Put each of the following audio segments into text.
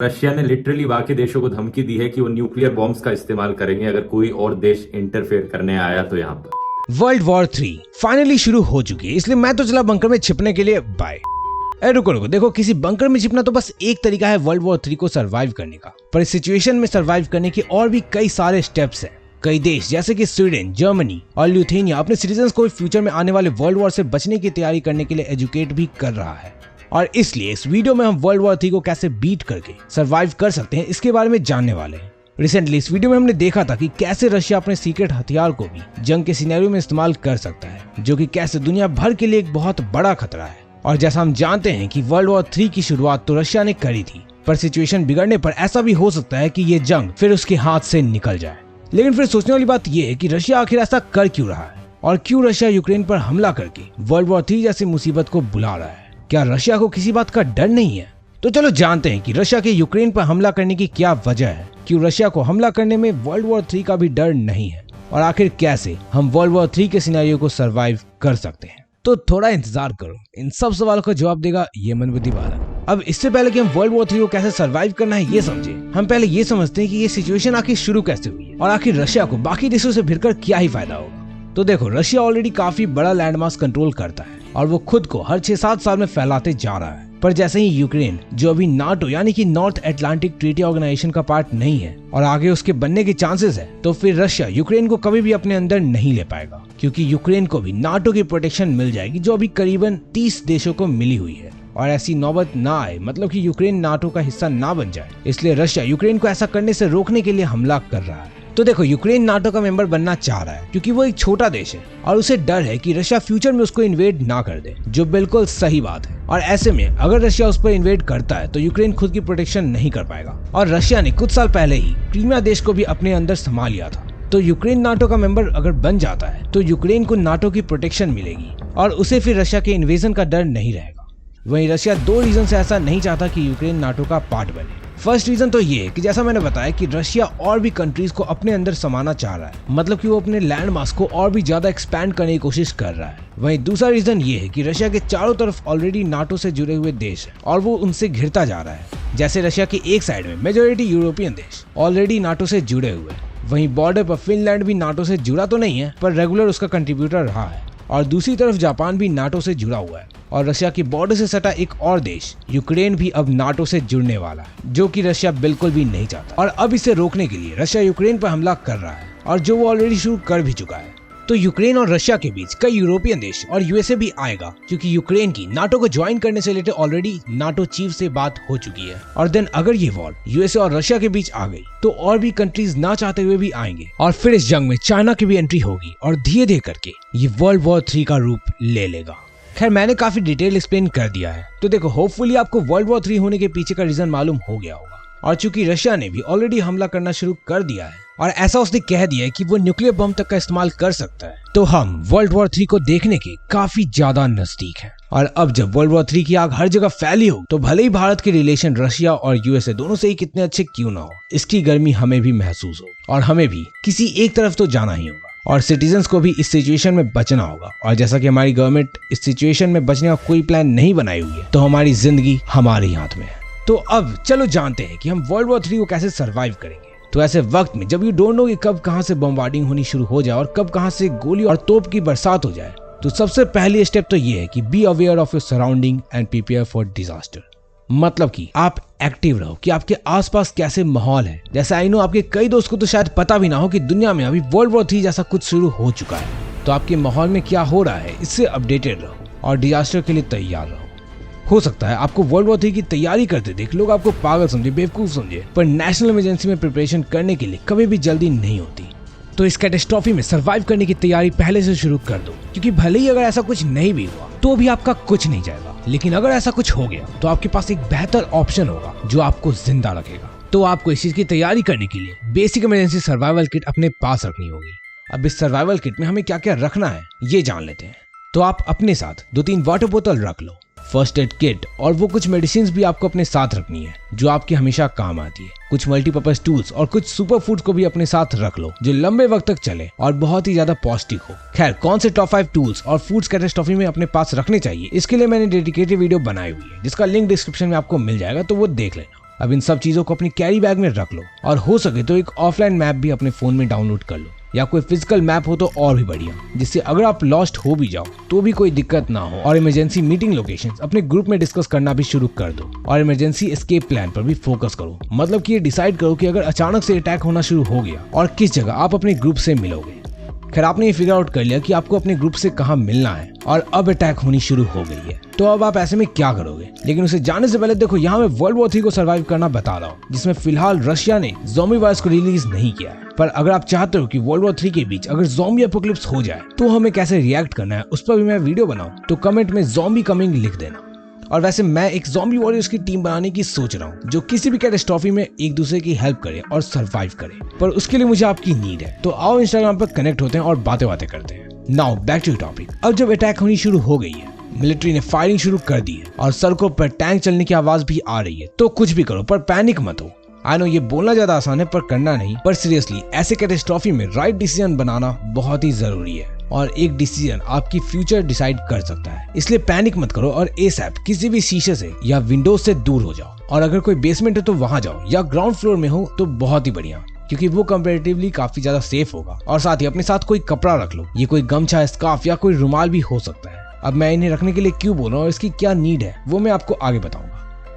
Russia ने literally बाकी देशों को धमकी दी है कि वो न्यूक्लियर बॉम्ब्स का इस्तेमाल करेंगे अगर कोई और देश इंटरफेयर करने आया तो यहाँ पर। वर्ल्ड वॉर 3 फाइनली शुरू हो चुकी है, इसलिए मैं तो चला बंकर में छिपने के लिए। बाय। रुको रुको, देखो किसी बंकर में छिपना तो बस एक तरीका है वर्ल्ड वॉर 3 को सरवाइव करने का, पर इस सिचुएशन में सरवाइव करने के और भी कई सारे स्टेप्स हैं। कई देश जैसे कि स्वीडन, जर्मनी और ल्यूथेनिया अपने सिटीजन्स को फ्यूचर में आने वाले वर्ल्ड वॉर से बचने की तैयारी करने के लिए एजुकेट भी कर रहा है, और इसलिए इस वीडियो में हम वर्ल्ड वॉर 3 को कैसे बीट करके सरवाइव कर सकते हैं इसके बारे में जानने वाले हैं। रिसेंटली इस वीडियो में हमने देखा था कि कैसे रशिया अपने सीक्रेट हथियार को भी जंग के सिनेरियो में इस्तेमाल कर सकता है, जो कि कैसे दुनिया भर के लिए एक बहुत बड़ा खतरा है। और जैसा हम जानते हैं कि वर्ल्ड वॉर 3 की शुरुआत तो रशिया ने करी थी, पर सिचुएशन बिगड़ने पर ऐसा भी हो सकता है कि ये जंग फिर उसके हाथ से निकल जाए। लेकिन फिर सोचने वाली बात यह है कि रशिया आखिर ऐसा कर क्यों रहा है, और क्यों रशिया यूक्रेन पर हमला करके वर्ल्ड वॉर 3 जैसी मुसीबत को बुला रहा है। क्या रशिया को किसी बात का डर नहीं है? तो चलो जानते हैं कि रशिया के यूक्रेन पर हमला करने की क्या वजह है, क्यों रशिया को हमला करने में वर्ल्ड वॉर 3 का भी डर नहीं है, और आखिर कैसे हम वर्ल्ड वॉर 3 के सिनेरियो को सरवाइव कर सकते हैं। तो थोड़ा इंतजार करो, इन सब सवालों का जवाब देगा ये मनबुद्धि बालक। अब इससे पहले कि हम वर्ल्ड वॉर 3 को कैसे सरवाइव करना है ये समझे, हम पहले ये समझते हैं कि ये सिचुएशन आखिर शुरू कैसे हुई है, और आखिर रशिया को बाकी देशों से भिड़कर क्या ही फायदा होगा। तो देखो, रशिया ऑलरेडी काफी बड़ा लैंडमास कंट्रोल करता है, और वो खुद को हर 6-7 साल में फैलाते जा रहा है। पर जैसे ही यूक्रेन, जो अभी नाटो यानी कि नॉर्थ अटलांटिक ट्रीटी ऑर्गेनाइजेशन का पार्ट नहीं है और आगे उसके बनने के चांसेस है, तो फिर रशिया यूक्रेन को कभी भी अपने अंदर नहीं ले पाएगा, क्योंकि यूक्रेन को भी नाटो की प्रोटेक्शन मिल जाएगी, जो अभी करीबन 30 देशों को मिली हुई है। और ऐसी नौबत ना आए, मतलब कि यूक्रेन नाटो का हिस्सा ना बन जाए, इसलिए रशिया यूक्रेन को ऐसा करने से रोकने के लिए हमला कर रहा है। तो देखो, यूक्रेन नाटो का मेंबर बनना चाह रहा है क्योंकि वो एक छोटा देश है और उसे डर है कि रशिया फ्यूचर में उसको इन्वेड ना कर दे, जो बिल्कुल सही बात है। और ऐसे में अगर रशिया उस पर इन्वेड करता है तो यूक्रेन खुद की प्रोटेक्शन नहीं कर पाएगा, और रशिया ने कुछ साल पहले ही क्रीमिया देश को भी अपने अंदर संभाल लिया था। तो यूक्रेन नाटो का मेंबर अगर बन जाता है तो यूक्रेन को नाटो की प्रोटेक्शन मिलेगी और उसे फिर रशिया के इन्वेजन का डर नहीं रहेगा। वहीं रशिया 2 रीजन से ऐसा नहीं चाहता कि यूक्रेन नाटो का पार्ट बने। फर्स्ट रीजन तो ये है कि जैसा मैंने बताया कि रशिया और भी कंट्रीज को अपने अंदर समाना चाह रहा है, मतलब कि वो अपने लैंड मास को और भी ज्यादा एक्सपैंड करने की कोशिश कर रहा है। वहीं दूसरा रीजन ये है कि रशिया के चारों तरफ ऑलरेडी नाटो से जुड़े हुए देश है और वो उनसे घिरता जा रहा है। जैसे रशिया के एक साइड में मेजोरिटी यूरोपियन देश ऑलरेडी नाटो से जुड़े हुए हैं, वहीं बॉर्डर पर फिनलैंड भी नाटो से जुड़ा तो नहीं है पर रेगुलर उसका कंट्रीब्यूटर रहा है, और दूसरी तरफ जापान भी नाटो से जुड़ा हुआ है, और रशिया की बॉर्डर से सटा एक और देश यूक्रेन भी अब नाटो से जुड़ने वाला है, जो कि रशिया बिल्कुल भी नहीं चाहता। और अब इसे रोकने के लिए रशिया यूक्रेन पर हमला कर रहा है, और जो वो ऑलरेडी शुरू कर भी चुका है। तो यूक्रेन और रशिया के बीच कई यूरोपियन देश और यूएसए भी आएगा, क्योंकि यूक्रेन की नाटो को ज्वाइन करने से रिलेटेड ऑलरेडी नाटो चीफ से बात हो चुकी है। और देन अगर ये वॉर यूएसए और रशिया के बीच आ गई तो और भी कंट्रीज ना चाहते हुए भी आएंगे, और फिर इस जंग में चाइना की भी एंट्री होगी, और धीरे धीरे करके ये वर्ल्ड वॉर 3 का रूप ले लेगा। खैर, मैंने काफी डिटेल एक्सप्लेन कर दिया है, तो देखो होपफुली आपको वर्ल्ड वॉर 3 होने के पीछे का रीजन मालूम हो गया होगा। और चूंकि रशिया ने भी ऑलरेडी हमला करना शुरू कर दिया है और ऐसा उसने कह दिया है कि वो न्यूक्लियर बम तक का इस्तेमाल कर सकता है, तो हम वर्ल्ड वॉर 3 को देखने के काफी ज्यादा नजदीक हैं। और अब जब वर्ल्ड वॉर 3 की आग हर जगह फैली हो, तो भले ही भारत के रिलेशन रशिया और यूएसए दोनों से ही कितने अच्छे क्यों ना हो, इसकी गर्मी हमें भी महसूस हो, और हमें भी किसी एक तरफ तो जाना ही होगा, और सिटीजन्स को भी इस सिचुएशन में बचना होगा। और जैसा कि हमारी गवर्नमेंट इस सिचुएशन में बचने का कोई प्लान नहीं बनाई हुई है, तो हमारी जिंदगी हमारे हाथ में है। तो अब चलो जानते हैं कि हम वर्ल्ड वॉर 3 को कैसे सरवाइव करेंगे। तो ऐसे वक्त में जब यू डोंट नो कि कब कहां से बम्बार्डिंग होनी शुरू हो जाए और कब कहां से गोली और तोप की बरसात हो जाए, तो सबसे पहली स्टेप तो ये है कि be aware of your surrounding and prepare for disaster. मतलब कि आप एक्टिव रहो कि आपके आसपास कैसे माहौल है। जैसे आई नो आपके कई दोस्त को तो शायद पता भी ना हो कि दुनिया में अभी वर्ल्ड वॉर 3 जैसा कुछ शुरू हो चुका है, तो आपके माहौल में क्या हो रहा है इससे अपडेटेड रहो और डिजास्टर के लिए तैयार रहो। हो सकता है आपको वर्ल्ड वॉर 3 की तैयारी करते देख लोग आपको पागल समझे, बेवकूफ समझे, पर नेशनल इमरजेंसी में प्रिपरेशन करने के लिए कभी भी जल्दी नहीं होती। तो इस कैटास्ट्रॉफी में सरवाइव करने की तैयारी पहले से शुरू कर दो, क्योंकि भले ही अगर ऐसा कुछ नहीं भी हुआ तो भी आपका कुछ नहीं जाएगा, लेकिन अगर ऐसा कुछ हो गया तो आपके पास एक बेहतर ऑप्शन होगा जो आपको जिंदा रखेगा। तो आपको इस चीज की तैयारी करने के लिए बेसिक इमरजेंसी सर्वाइवल किट अपने पास रखनी होगी। अब इस सर्वाइवल किट में हमें क्या क्या रखना है ये जान लेते हैं। तो आप अपने साथ 2-3 वाटर बोतल रख लो, फर्स्ट एड किट, और वो कुछ मेडिसिन भी आपको अपने साथ रखनी है जो आपके हमेशा काम आती है। कुछ मल्टीपर्पज टूल्स और कुछ सुपर फूड को भी अपने साथ रख लो जो लंबे वक्त तक चले और बहुत ही ज्यादा पौष्टिक हो। खैर, कौन से टॉप 5 टूल्स और फूड्स कैटास्ट्रॉफी में अपने पास रखने चाहिए, इसके लिए मैंने डेडिकेटेड वीडियो बनाई हुई है जिसका लिंक डिस्क्रिप्शन में आपको मिल जाएगा, तो वो देख लेना। अब इन सब चीजों को अपनी कैरी बैग में रख लो और हो सके तो एक ऑफलाइन मैप भी अपने फोन में डाउनलोड कर लो या कोई फिजिकल मैप हो तो और भी बढ़िया, जिससे अगर आप लॉस्ट हो भी जाओ तो भी कोई दिक्कत ना हो। और इमरजेंसी मीटिंग लोकेशंस अपने ग्रुप में डिस्कस करना भी शुरू कर दो और इमरजेंसी एस्केप प्लान पर भी फोकस करो। मतलब कि ये डिसाइड करो कि अगर अचानक से अटैक होना शुरू हो गया और किस जगह आप अपने ग्रुप से मिलोगे। खैर आपने ये फिगर आउट कर लिया कि आपको अपने ग्रुप से कहाँ मिलना है और अब अटैक होनी शुरू हो गई है, तो अब आप ऐसे में क्या करोगे। लेकिन उसे जाने से पहले देखो यहाँ मैं वर्ल्ड वॉर 3 को सर्वाइव करना बता रहा हूँ, जिसमें फिलहाल रशिया ने ज़ॉम्बी वायरस को रिलीज नहीं किया है। पर अगर आप चाहते हो कि वर्ल्ड वॉर 3 के बीच अगर ज़ॉम्बी एपोकलिप्स हो जाए तो हमें कैसे रिएक्ट करना है उस पर भी मैं वीडियो बनाऊं, तो कमेंट में ज़ॉम्बी कमिंग लिख देना। और वैसे मैं एक ज़ॉम्बी वॉरियर्स की टीम बनाने की सोच रहा हूँ जो किसी भी कैटास्ट्रॉफी में एक दूसरे की हेल्प करे और सरवाइव करे, पर उसके लिए मुझे आपकी नीड है। तो आओ इंस्टाग्राम पर कनेक्ट होते हैं और बातें करते हैं। Now back to topic. अब जब अटैक होनी शुरू हो गई है, मिलिट्री ने फायरिंग शुरू कर दी है और सड़कों पर टैंक चलने की आवाज भी आ रही है, तो कुछ भी करो पर पैनिक मत हो। आई नो ये बोलना ज्यादा आसान है पर करना नहीं। पर सीरियसली ऐसे कैटास्ट्रॉफी में राइट डिसीजन बनाना बहुत ही जरूरी है और एक डिसीजन आपकी फ्यूचर डिसाइड कर सकता है। इसलिए पैनिक मत करो और एसएप किसी भी शीशे से या विंडोज से दूर हो जाओ। और अगर कोई बेसमेंट है तो वहां जाओ या ग्राउंड फ्लोर में हो तो बहुत ही बढ़िया, क्योंकि वो कंपैरेटिवली काफी ज्यादा सेफ होगा। और साथ ही अपने साथ कोई कपड़ा रख लो, ये कोई गमछा, स्कार्फ या कोई रुमाल भी हो सकता है। अब मैं इन्हें रखने के लिए क्यों बोल रहा हूँ और इसकी क्या नीड है वो मैं आपको आगे बताऊंगा।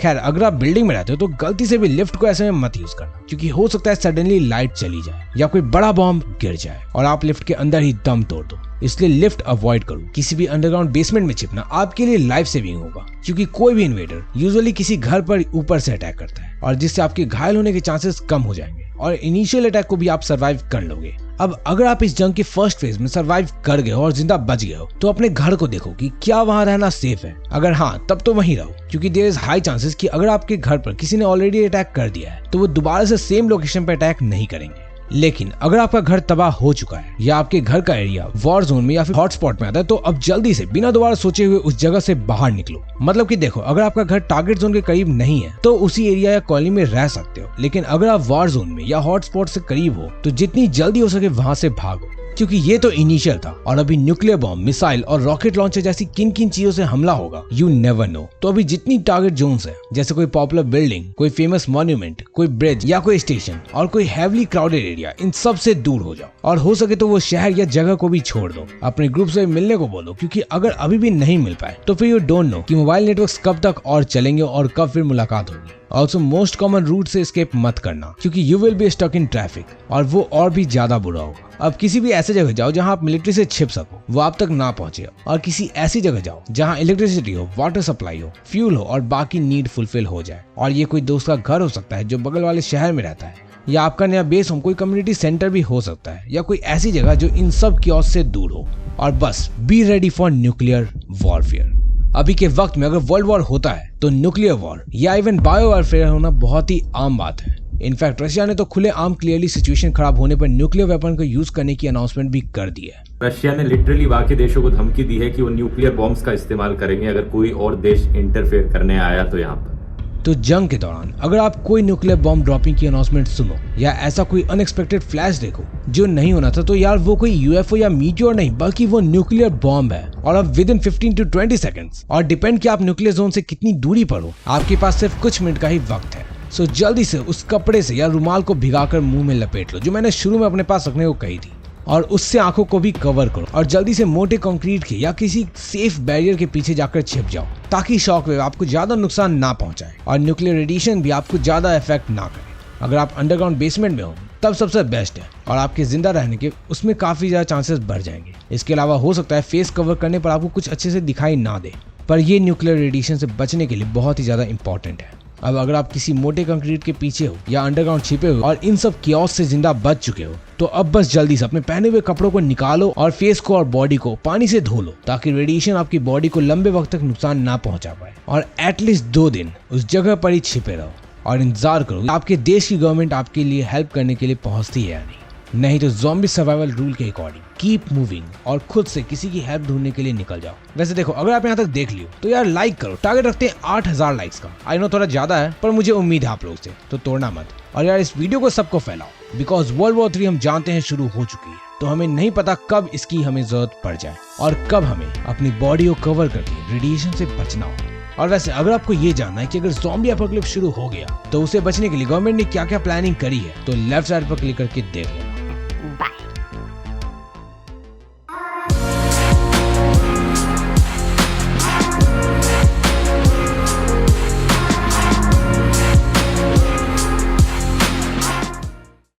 खैर अगर आप बिल्डिंग में रहते हो तो गलती से भी लिफ्ट को ऐसे में मत यूज करना, क्योंकि हो सकता है सडनली लाइट चली जाए या कोई बड़ा बॉम्ब गिर जाए और आप लिफ्ट के अंदर ही दम तोड़ दो। इसलिए लिफ्ट अवॉइड करो। किसी भी अंडरग्राउंड बेसमेंट में छिपना आपके लिए लाइफ सेविंग होगा, क्योंकि कोई भी इन्वेडर यूजुअली किसी घर पर ऊपर से अटैक करता है और जिससे आपके घायल होने के चांसेस कम हो जाएंगे और इनिशियल अटैक को भी आप सर्वाइव कर लोगे। अब अगर आप इस जंग के फर्स्ट फेज में सर्वाइव कर गए हो और जिंदा बच गए हो तो अपने घर को देखो कि क्या वहां रहना सेफ है। अगर हाँ तब तो वहीं रहो, क्योंकि देयर इज हाई चांसेस कि अगर आपके घर पर किसी ने ऑलरेडी अटैक कर दिया है तो वो दोबारा से सेम लोकेशन पर अटैक नहीं करेंगे। लेकिन अगर आपका घर तबाह हो चुका है या आपके घर का एरिया वॉर जोन में या फिर हॉटस्पॉट में आता है तो अब जल्दी से बिना दोबारा सोचे हुए उस जगह से बाहर निकलो। मतलब कि देखो अगर आपका घर टारगेट जोन के करीब नहीं है तो उसी एरिया या कॉलोनी में रह सकते हो, लेकिन अगर आप वॉर जोन में या हॉटस्पॉट से करीब हो तो जितनी जल्दी हो सके वहां से भागो, क्योंकि ये तो इनिशियल था और अभी न्यूक्लियर बॉम्ब, मिसाइल और रॉकेट लॉन्चर जैसी किन किन चीजों से हमला होगा यू नेवर नो। तो अभी जितनी टारगेट जोन्स है, जैसे कोई पॉपुलर बिल्डिंग, कोई फेमस मॉन्यूमेंट, कोई ब्रिज या कोई स्टेशन और कोई हैवली क्राउडेड एरिया, इन सब से दूर हो जाओ और हो सके तो वो शहर या जगह को भी छोड़ दो। अपने ग्रुप से मिलने को बोलो, क्योंकि अगर अभी भी नहीं मिल पाए तो फिर यू डोंट नो कि मोबाइल नेटवर्क्स कब तक और चलेंगे और कब फिर मुलाकात होगी। ऑल्सो मोस्ट कॉमन रूट से एस्केप मत करना, क्योंकि you will be stuck in traffic और वो और भी ज्यादा बुरा होगा। अब किसी भी ऐसे जगह जाओ जहां आप मिलिट्री से छिप सको, वो आप तक ना पहुंचे, और किसी ऐसी जगह जाओ जहां इलेक्ट्रिसिटी हो, वाटर सप्लाई हो, फ्यूल हो और बाकी नीड फुलफिल हो जाए। और ये कोई दोस्त का घर हो सकता है जो बगल वाले शहर में रहता है, या आपका नया बेस होम, कोई कम्युनिटी सेंटर भी हो सकता है, या कोई ऐसी जगह जो इन सब कियोस्क से दूर हो। और बस be ready for nuclear warfare. अभी के वक्त में अगर वर्ल्ड वॉर होता है तो न्यूक्लियर वॉर या इवन बायो वॉरफेयर होना बहुत ही आम बात है। इनफैक्ट रशिया ने तो खुले आम क्लियरली सिचुएशन खराब होने पर न्यूक्लियर वेपन को यूज करने की अनाउंसमेंट भी कर दी है। रशिया ने लिटरली बाकी देशों को धमकी दी है कि वो न्यूक्लियर बॉम्ब्स का इस्तेमाल करेंगे अगर कोई और देश इंटरफेयर करने आया तो यहाँ पर। तो जंग के दौरान अगर आप कोई न्यूक्लियर बॉम्ब ड्रॉपिंग की अनाउंसमेंट सुनो या ऐसा कोई अनएक्सपेक्टेड फ्लैश देखो जो नहीं होना था, तो यार वो कोई यूएफओ या मीटियोर नहीं बल्कि वो न्यूक्लियर बॉम्ब है। और अब विद इन 15 to 20 सेकंड्स, और डिपेंड कि आप न्यूक्लियर जोन से कितनी दूरी पर हो, आपके पास सिर्फ कुछ मिनट का ही वक्त है। सो जल्दी से उस कपड़े से या रुमाल को भिगाकर मुंह में लपेट लो, जो मैंने शुरू में अपने पास रखने को कही थी, और उससे आंखों को भी कवर करो और जल्दी से मोटे कंक्रीट के या किसी सेफ बैरियर के पीछे जाकर छिप जाओ, ताकि शॉक वेव आपको ज्यादा नुकसान ना पहुंचाए और न्यूक्लियर रेडिएशन भी आपको ज्यादा इफेक्ट ना करे। अगर आप अंडरग्राउंड बेसमेंट में हो तब सबसे बेस्ट है, और आपके जिंदा रहने के उसमें काफी ज्यादा चांसेस बढ़ जाएंगे। इसके अलावा हो सकता है फेस कवर करने पर आपको कुछ अच्छे से दिखाई ना दे, पर ये न्यूक्लियर रेडिएशन से बचने के लिए बहुत ही ज्यादा इंपॉर्टेंट है। अब अगर आप किसी मोटे कंक्रीट के पीछे हो या अंडरग्राउंड छिपे हो और इन सब कियोस्क से जिंदा बच चुके हो, तो अब बस जल्दी से अपने पहने हुए कपड़ों को निकालो और फेस को और बॉडी को पानी से धो लो, ताकि रेडिएशन आपकी बॉडी को लंबे वक्त तक नुकसान ना पहुंचा पाए। और एटलीस्ट 2 दिन उस जगह पर ही छिपे रहो और इंतजार करो आपके देश की गवर्नमेंट आपके लिए हेल्प करने के लिए पहुंचती है या नहीं तो ज़ॉम्बी सर्वाइवल रूल के अकॉर्डिंग कीप मूविंग और खुद से किसी की हेल्प ढूंढने के लिए निकल जाओ। वैसे देखो, अगर आप यहाँ तक देख लियो तो यार लाइक करो। टारगेट रखते हैं 8000 लाइक्स का। आई नो थोड़ा ज्यादा है, पर मुझे उम्मीद है आप लोगों से, तो तोड़ना मत। और यार इस वीडियो को सबको फैलाओ, बिकॉज वर्ल्ड वॉर 3 हम जानते हैं शुरू हो चुकी है, तो हमें नहीं पता कब इसकी हमें जरूरत पड़ जाए और कब हमें अपनी बॉडी को कवर करके रेडिएशन से बचना हो। और वैसे अगर आपको ये जानना है कि अगर ज़ॉम्बी एपोकलिप्स शुरू हो गया तो उसे बचने के लिए गवर्नमेंट ने क्या क्या प्लानिंग करी है तो लेफ्ट साइड पर क्लिक करके देख लेना। बाय।